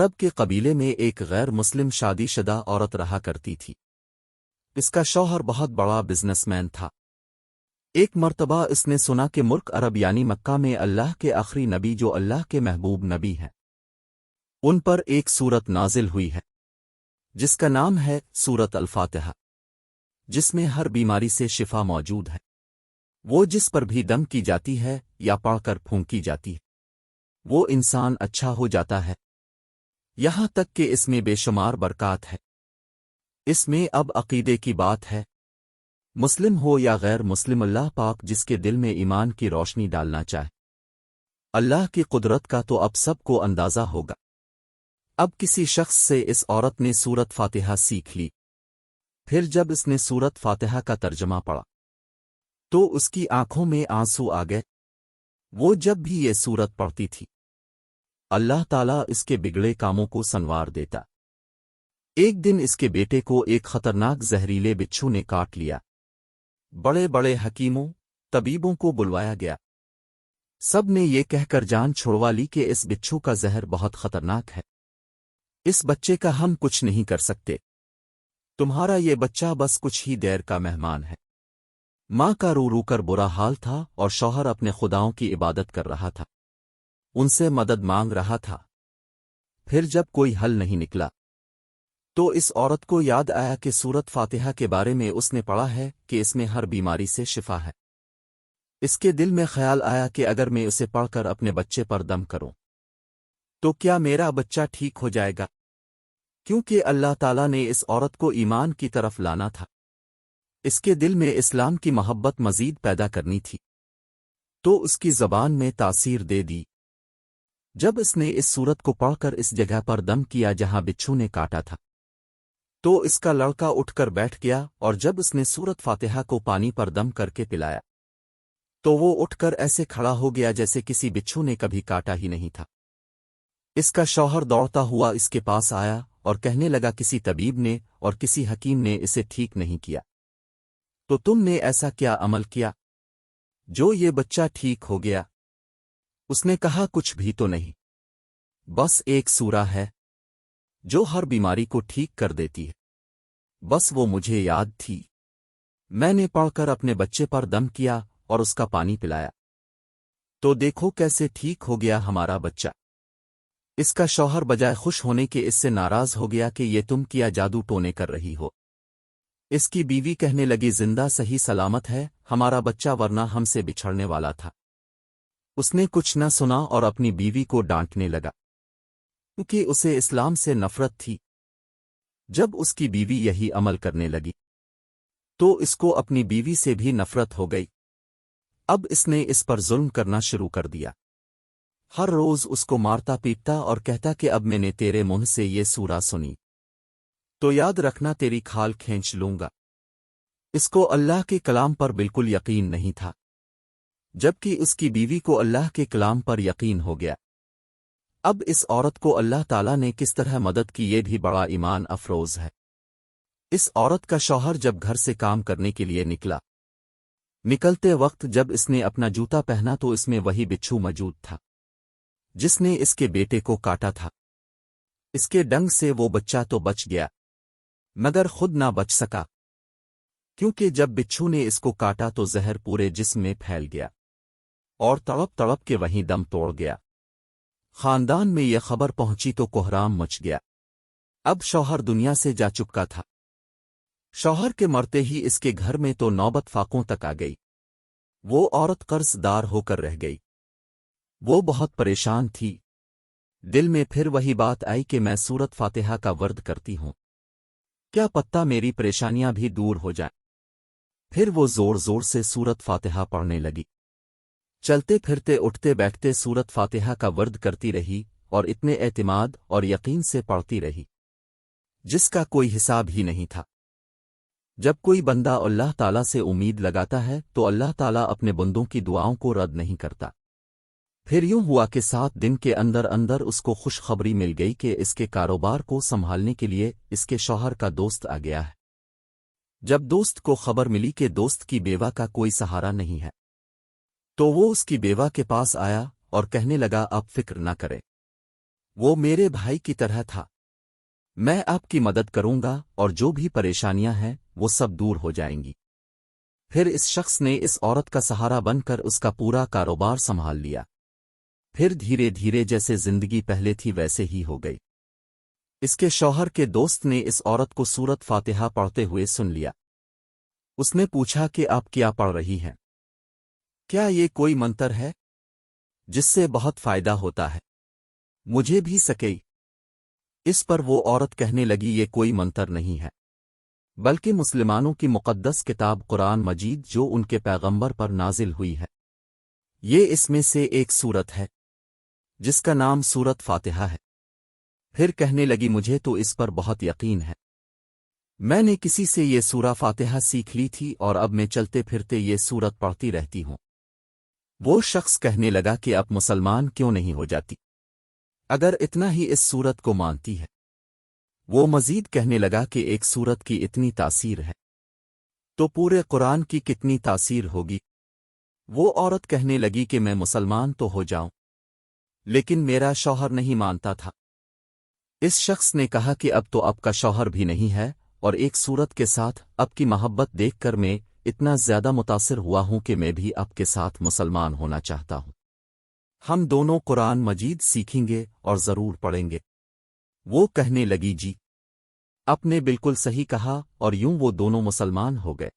عرب کے قبیلے میں ایک غیر مسلم شادی شدہ عورت رہا کرتی تھی۔ اس کا شوہر بہت بڑا بزنس مین تھا۔ ایک مرتبہ اس نے سنا کہ ملک عرب یعنی مکہ میں اللہ کے آخری نبی جو اللہ کے محبوب نبی ہیں، ان پر ایک سورت نازل ہوئی ہے جس کا نام ہے سورت الفاتحہ، جس میں ہر بیماری سے شفا موجود ہے۔ وہ جس پر بھی دم کی جاتی ہے یا پڑھ کر پھونکی جاتی ہے وہ انسان اچھا ہو جاتا ہے، یہاں تک کہ اس میں بے شمار برکات ہے۔ اس میں اب عقیدے کی بات ہے، مسلم ہو یا غیر مسلم، اللہ پاک جس کے دل میں ایمان کی روشنی ڈالنا چاہے۔ اللہ کی قدرت کا تو اب سب کو اندازہ ہوگا۔ اب کسی شخص سے اس عورت نے سورت فاتحہ سیکھ لی، پھر جب اس نے سورت فاتحہ کا ترجمہ پڑھا تو اس کی آنکھوں میں آنسو آ گئے۔ وہ جب بھی یہ سورت پڑھتی تھی اللہ تعالیٰ اس کے بگڑے کاموں کو سنوار دیتا۔ ایک دن اس کے بیٹے کو ایک خطرناک زہریلے بچھو نے کاٹ لیا۔ بڑے بڑے حکیموں، طبیبوں کو بلوایا گیا، سب نے یہ کہہ کر جان چھڑوا لی کہ اس بچھو کا زہر بہت خطرناک ہے، اس بچے کا ہم کچھ نہیں کر سکتے، تمہارا یہ بچہ بس کچھ ہی دیر کا مہمان ہے۔ ماں کا رو رو کر برا حال تھا اور شوہر اپنے خداؤں کی عبادت کر رہا تھا، ان سے مدد مانگ رہا تھا۔ پھر جب کوئی حل نہیں نکلا تو اس عورت کو یاد آیا کہ سورت فاتحہ کے بارے میں اس نے پڑھا ہے کہ اس میں ہر بیماری سے شفا ہے۔ اس کے دل میں خیال آیا کہ اگر میں اسے پڑھ کر اپنے بچے پر دم کروں تو کیا میرا بچہ ٹھیک ہو جائے گا؟ کیونکہ اللہ تعالیٰ نے اس عورت کو ایمان کی طرف لانا تھا، اس کے دل میں اسلام کی محبت مزید پیدا کرنی تھی، تو اس کی زبان میں تاثیر دے دی۔ جب اس نے اس سورت کو پڑھ کر اس جگہ پر دم کیا جہاں بچھو نے کاٹا تھا تو اس کا لڑکا اٹھ کر بیٹھ گیا، اور جب اس نے سورت فاتحہ کو پانی پر دم کر کے پلایا تو وہ اٹھ کر ایسے کھڑا ہو گیا جیسے کسی بچھو نے کبھی کاٹا ہی نہیں تھا۔ اس کا شوہر دوڑتا ہوا اس کے پاس آیا اور کہنے لگا کسی طبیب نے اور کسی حکیم نے اسے ٹھیک نہیں کیا، تو تم نے ایسا کیا عمل کیا جو یہ بچہ ٹھیک ہو گیا؟ اس نے کہا کچھ بھی تو نہیں، بس ایک سورہ ہے جو ہر بیماری کو ٹھیک کر دیتی ہے، بس وہ مجھے یاد تھی، میں نے پڑھ کر اپنے بچے پر دم کیا اور اس کا پانی پلایا، تو دیکھو کیسے ٹھیک ہو گیا ہمارا بچہ۔ اس کا شوہر بجائے خوش ہونے کے اس سے ناراض ہو گیا کہ یہ تم کیا جادو ٹونے کر رہی ہو۔ اس کی بیوی کہنے لگی زندہ صحیح سلامت ہے ہمارا بچہ، ورنہ ہم سے بچھڑنے والا تھا۔ اس نے کچھ نہ سنا اور اپنی بیوی کو ڈانٹنے لگا کیونکہ اسے اسلام سے نفرت تھی۔ جب اس کی بیوی یہی عمل کرنے لگی تو اس کو اپنی بیوی سے بھی نفرت ہو گئی۔ اب اس نے اس پر ظلم کرنا شروع کر دیا، ہر روز اس کو مارتا پیٹتا اور کہتا کہ اب میں نے تیرے منہ سے یہ سورہ سنی تو یاد رکھنا تیری کھال کھینچ لوں گا۔ اس کو اللہ کے کلام پر بالکل یقین نہیں تھا، جبکہ اس کی بیوی کو اللہ کے کلام پر یقین ہو گیا۔ اب اس عورت کو اللہ تعالیٰ نے کس طرح مدد کی یہ بھی بڑا ایمان افروز ہے۔ اس عورت کا شوہر جب گھر سے کام کرنے کے لیے نکلتے وقت جب اس نے اپنا جوتا پہنا تو اس میں وہی بچھو موجود تھا جس نے اس کے بیٹے کو کاٹا تھا۔ اس کے ڈنگ سے وہ بچہ تو بچ گیا مگر خود نہ بچ سکا، کیونکہ جب بچھو نے اس کو کاٹا تو زہر پورے جسم میں پھیل گیا اور تڑپ تڑپ کے وہیں دم توڑ گیا۔ خاندان میں یہ خبر پہنچی تو کوہرام مچ گیا۔ اب شوہر دنیا سے جا چکا تھا۔ شوہر کے مرتے ہی اس کے گھر میں تو نوبت فاقوں تک آ گئی، وہ عورت قرض دار ہو کر رہ گئی، وہ بہت پریشان تھی۔ دل میں پھر وہی بات آئی کہ میں سورت فاتحہ کا ورد کرتی ہوں، کیا پتہ میری پریشانیاں بھی دور ہو جائیں۔ پھر وہ زور زور سے سورت فاتحہ پڑھنے لگی، چلتے پھرتے اٹھتے بیٹھتے سورت فاتحہ کا ورد کرتی رہی اور اتنے اعتماد اور یقین سے پڑھتی رہی جس کا کوئی حساب ہی نہیں تھا۔ جب کوئی بندہ اللہ تعالیٰ سے امید لگاتا ہے تو اللہ تعالیٰ اپنے بندوں کی دعاؤں کو رد نہیں کرتا۔ پھر یوں ہوا کہ 7 دن کے اندر اندر اس کو خوشخبری مل گئی کہ اس کے کاروبار کو سنبھالنے کے لیے اس کے شوہر کا دوست آ گیا ہے۔ جب دوست کو خبر ملی کہ دوست کی بیوہ کا کوئی سہارا نہیں ہے تو وہ اس کی بیوہ کے پاس آیا اور کہنے لگا آپ فکر نہ کرے، وہ میرے بھائی کی طرح تھا۔ میں آپ کی مدد کروں گا اور جو بھی پریشانیاں ہیں وہ سب دور ہو جائیں گی۔ پھر اس شخص نے اس عورت کا سہارا بن کر اس کا پورا کاروبار سنبھال لیا۔ پھر دھیرے دھیرے جیسے زندگی پہلے تھی ویسے ہی ہو گئی۔ اس کے شوہر کے دوست نے اس عورت کو سورت فاتحہ پڑھتے ہوئے سن لیا۔ اس نے پوچھا کہ آپ کیا پڑھ رہی ہیں؟ کیا یہ کوئی منتر ہے جس سے بہت فائدہ ہوتا ہے؟ مجھے بھی سکئی۔ اس پر وہ عورت کہنے لگی یہ کوئی منتر نہیں ہے، بلکہ مسلمانوں کی مقدس کتاب قرآن مجید جو ان کے پیغمبر پر نازل ہوئی ہے، یہ اس میں سے ایک سورت ہے جس کا نام سورت فاتحہ ہے۔ پھر کہنے لگی مجھے تو اس پر بہت یقین ہے، میں نے کسی سے یہ سورہ فاتحہ سیکھ لی تھی اور اب میں چلتے پھرتے یہ سورت پڑھتی رہتی ہوں۔ وہ شخص کہنے لگا کہ اب مسلمان کیوں نہیں ہو جاتی اگر اتنا ہی اس سورت کو مانتی ہے؟ وہ مزید کہنے لگا کہ ایک سورت کی اتنی تاثیر ہے تو پورے قرآن کی کتنی تاثیر ہوگی؟ وہ عورت کہنے لگی کہ میں مسلمان تو ہو جاؤں لیکن میرا شوہر نہیں مانتا تھا۔ اس شخص نے کہا کہ اب تو آپ کا شوہر بھی نہیں ہے اور ایک سورت کے ساتھ آپ کی محبت دیکھ کر میں اتنا زیادہ متاثر ہوا ہوں کہ میں بھی آپ کے ساتھ مسلمان ہونا چاہتا ہوں۔ ہم دونوں قرآن مجید سیکھیں گے اور ضرور پڑھیں گے۔ وہ کہنے لگی جی، آپ نے بالکل صحیح کہا، اور یوں وہ دونوں مسلمان ہو گئے۔